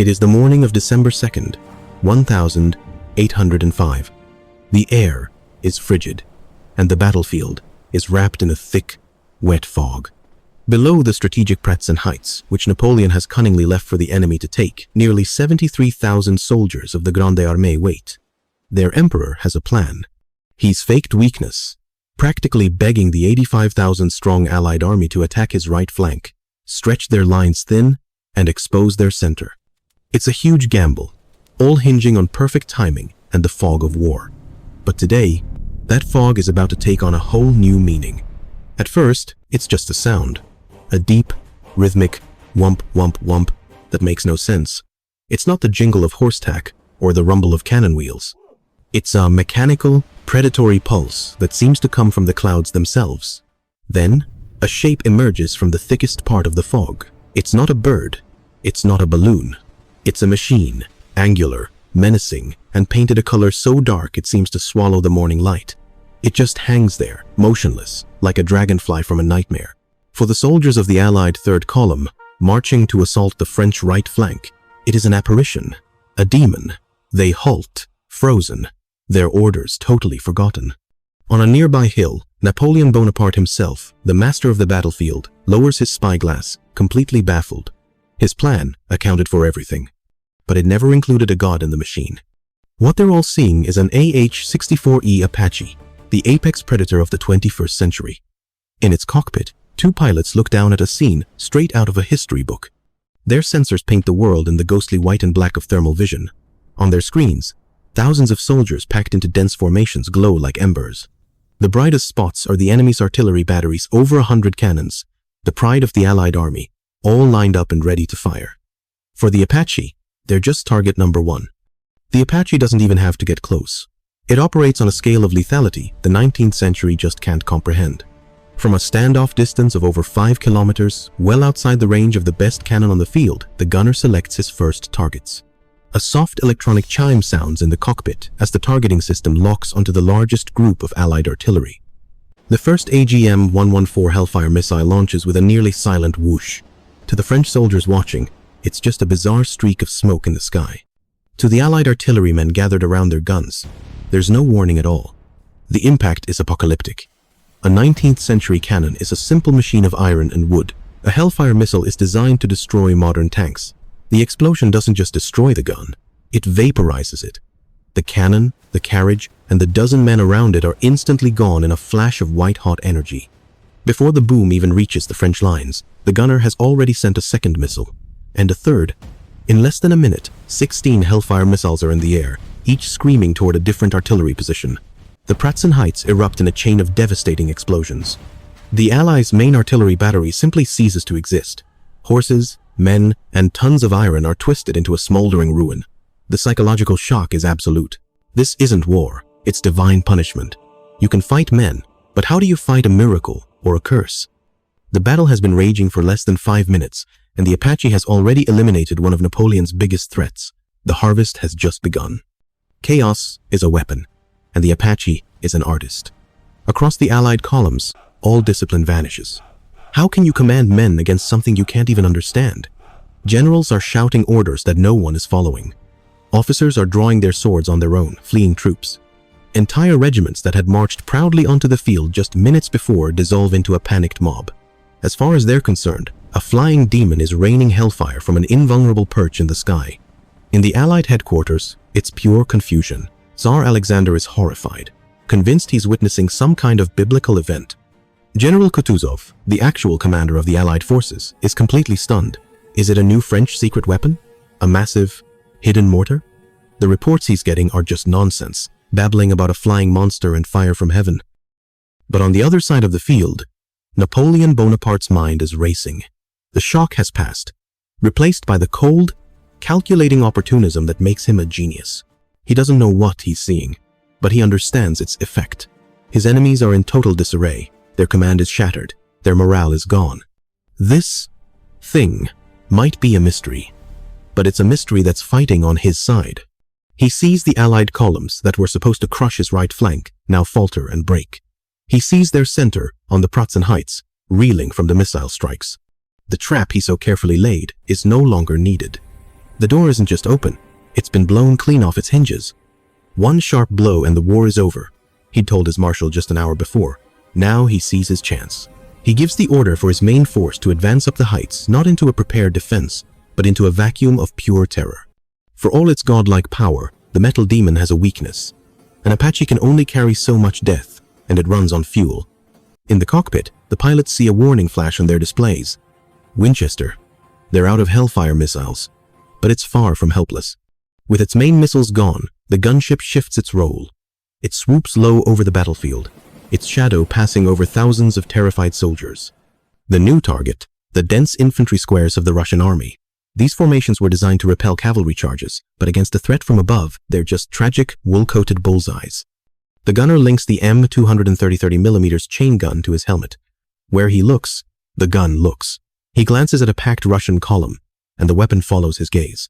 It is the morning of December 2nd, 1805. The air is frigid, and the battlefield is wrapped in a thick, wet fog. Below the strategic Pratzen Heights, which Napoleon has cunningly left for the enemy to take, nearly 73,000 soldiers of the Grande Armée wait. Their emperor has a plan. He's faked weakness, practically begging the 85,000-strong Allied army to attack his right flank, stretch their lines thin, and expose their center. It's a huge gamble, all hinging on perfect timing and the fog of war. But today, that fog is about to take on a whole new meaning. At first, it's just a sound. A deep, rhythmic whump, whump, whump that makes no sense. It's not the jingle of horse tack or the rumble of cannon wheels. It's a mechanical, predatory pulse that seems to come from the clouds themselves. Then, a shape emerges from the thickest part of the fog. It's not a bird. It's not a balloon. It's a machine, angular, menacing, and painted a color so dark it seems to swallow the morning light. It just hangs there, motionless, like a dragonfly from a nightmare. For the soldiers of the Allied third column, marching to assault the French right flank, it is an apparition, a demon. They halt, frozen, their orders totally forgotten. On a nearby hill, Napoleon Bonaparte himself, the master of the battlefield, lowers his spyglass, completely baffled. His plan accounted for everything, but it never included a god in the machine. What they're all seeing is an AH-64E Apache, the apex predator of the 21st century. In its cockpit, two pilots look down at a scene straight out of a history book. Their sensors paint the world in the ghostly white and black of thermal vision. On their screens, thousands of soldiers packed into dense formations glow like embers. The brightest spots are the enemy's artillery batteries, over 100 cannons, the pride of the Allied army, all lined up and ready to fire. For the Apache, they're just target number one. The Apache doesn't even have to get close. It operates on a scale of lethality the 19th century just can't comprehend. From a standoff distance of over 5 kilometers, well outside the range of the best cannon on the field, the gunner selects his first targets. A soft electronic chime sounds in the cockpit as the targeting system locks onto the largest group of Allied artillery. The first AGM-114 Hellfire missile launches with a nearly silent whoosh. To the French soldiers watching, it's just a bizarre streak of smoke in the sky. To the Allied artillerymen gathered around their guns, there's no warning at all. The impact is apocalyptic. A 19th century cannon is a simple machine of iron and wood. A Hellfire missile is designed to destroy modern tanks. The explosion doesn't just destroy the gun, it vaporizes it. The cannon, the carriage, and the dozen men around it are instantly gone in a flash of white-hot energy. Before the boom even reaches the French lines, the gunner has already sent a second missile, and a third. In less than a minute, 16 Hellfire missiles are in the air, each screaming toward a different artillery position. The Pratzen Heights erupt in a chain of devastating explosions. The Allies' main artillery battery simply ceases to exist. Horses, men, and tons of iron are twisted into a smoldering ruin. The psychological shock is absolute. This isn't war, it's divine punishment. You can fight men, but how do you fight a miracle or a curse? The battle has been raging for less than 5 minutes, and the Apache has already eliminated one of Napoleon's biggest threats. The harvest has just begun. Chaos is a weapon, and the Apache is an artist. Across the Allied columns, all discipline vanishes. How can you command men against something you can't even understand? Generals are shouting orders that no one is following. Officers are drawing their swords on their own, fleeing troops. Entire regiments that had marched proudly onto the field just minutes before dissolve into a panicked mob. As far as they're concerned, a flying demon is raining hellfire from an invulnerable perch in the sky. In the Allied headquarters, it's pure confusion. Tsar Alexander is horrified, convinced he's witnessing some kind of biblical event. General Kutuzov, the actual commander of the Allied forces, is completely stunned. Is it a new French secret weapon? A massive, hidden mortar? The reports he's getting are just nonsense, babbling about a flying monster and fire from heaven. But on the other side of the field, Napoleon Bonaparte's mind is racing. The shock has passed, replaced by the cold, calculating opportunism that makes him a genius. He doesn't know what he's seeing, but he understands its effect. His enemies are in total disarray. Their command is shattered. Their morale is gone. This thing might be a mystery, but it's a mystery that's fighting on his side. He sees the Allied columns that were supposed to crush his right flank now falter and break. He sees their center on the Pratzen Heights, reeling from the missile strikes. The trap he so carefully laid is no longer needed. The door isn't just open, it's been blown clean off its hinges. One sharp blow and the war is over, he'd told his marshal just an hour before. Now he sees his chance. He gives the order for his main force to advance up the heights, not into a prepared defense, but into a vacuum of pure terror. For all its godlike power, the metal demon has a weakness. An Apache can only carry so much death, and it runs on fuel. In the cockpit, the pilots see a warning flash on their displays. Winchester. They're out of Hellfire missiles. But it's far from helpless. With its main missiles gone, the gunship shifts its role. It swoops low over the battlefield, its shadow passing over thousands of terrified soldiers. The new target, the dense infantry squares of the Russian army. These formations were designed to repel cavalry charges, but against a threat from above, they're just tragic, wool-coated bullseyes. The gunner links the M230-30mm chain gun to his helmet. Where he looks, the gun looks. He glances at a packed Russian column, and the weapon follows his gaze.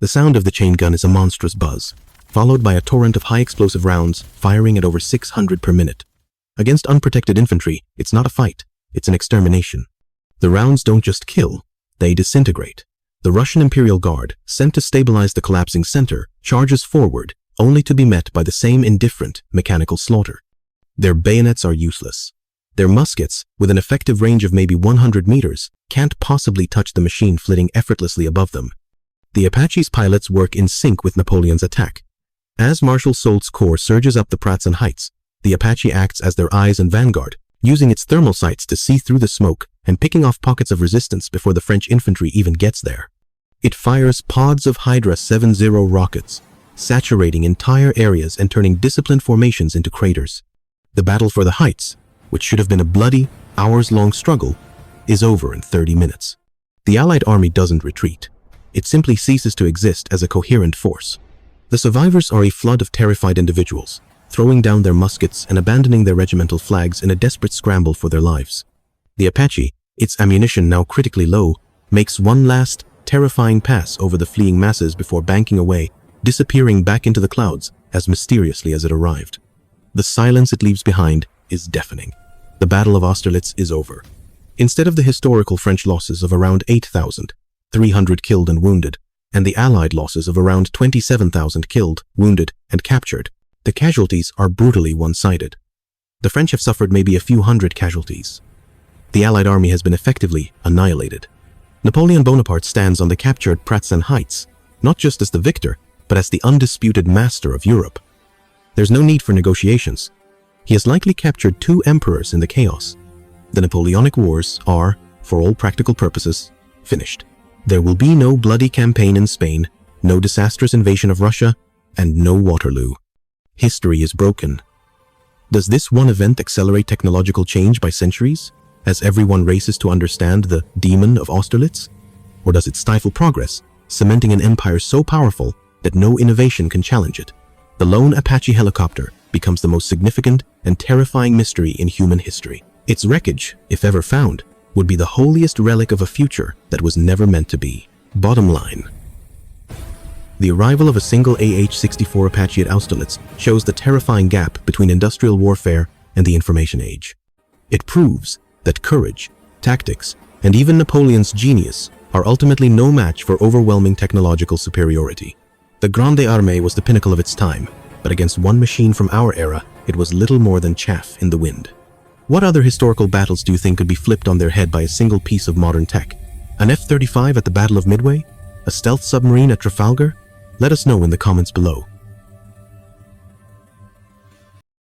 The sound of the chain gun is a monstrous buzz, followed by a torrent of high-explosive rounds firing at over 600 per minute. Against unprotected infantry, it's not a fight, it's an extermination. The rounds don't just kill, they disintegrate. The Russian Imperial Guard, sent to stabilize the collapsing center, charges forward, only to be met by the same indifferent mechanical slaughter. Their bayonets are useless. Their muskets, with an effective range of maybe 100 meters, can't possibly touch the machine flitting effortlessly above them. The Apache's pilots work in sync with Napoleon's attack. As Marshal Soult's corps surges up the Pratzen Heights, the Apache acts as their eyes and vanguard, using its thermal sights to see through the smoke and picking off pockets of resistance before the French infantry even gets there. It fires pods of Hydra 70 rockets, saturating entire areas and turning disciplined formations into craters. The battle for the heights, which should have been a bloody, hours-long struggle, is over in 30 minutes. The Allied army doesn't retreat. It simply ceases to exist as a coherent force. The survivors are a flood of terrified individuals, throwing down their muskets and abandoning their regimental flags in a desperate scramble for their lives. The Apache, its ammunition now critically low, makes one last, terrifying pass over the fleeing masses before banking away, disappearing back into the clouds as mysteriously as it arrived. The silence it leaves behind is deafening. The Battle of Austerlitz is over. Instead of the historical French losses of around 8,300 killed and wounded, and the Allied losses of around 27,000 killed, wounded, and captured, the casualties are brutally one-sided. The French have suffered maybe a few hundred casualties. The Allied army has been effectively annihilated. Napoleon Bonaparte stands on the captured Pratzen Heights, not just as the victor, but as the undisputed master of Europe. There's no need for negotiations. He has likely captured 2 emperors in the chaos. The Napoleonic Wars are, for all practical purposes, finished. There will be no bloody campaign in Spain, no disastrous invasion of Russia, and no Waterloo. History is broken. Does this one event accelerate technological change by centuries, as everyone races to understand the demon of Austerlitz? Or does it stifle progress, cementing an empire so powerful that no innovation can challenge it? The lone Apache helicopter becomes the most significant and terrifying mystery in human history. Its wreckage, if ever found, would be the holiest relic of a future that was never meant to be. Bottom line. The arrival of a single AH-64 Apache at Austerlitz shows the terrifying gap between industrial warfare and the information age. It proves that courage, tactics, and even Napoleon's genius are ultimately no match for overwhelming technological superiority. The Grande Armée was the pinnacle of its time, but against one machine from our era, it was little more than chaff in the wind. What other historical battles do you think could be flipped on their head by a single piece of modern tech? An F-35 at the Battle of Midway? A stealth submarine at Trafalgar? Let us know in the comments below.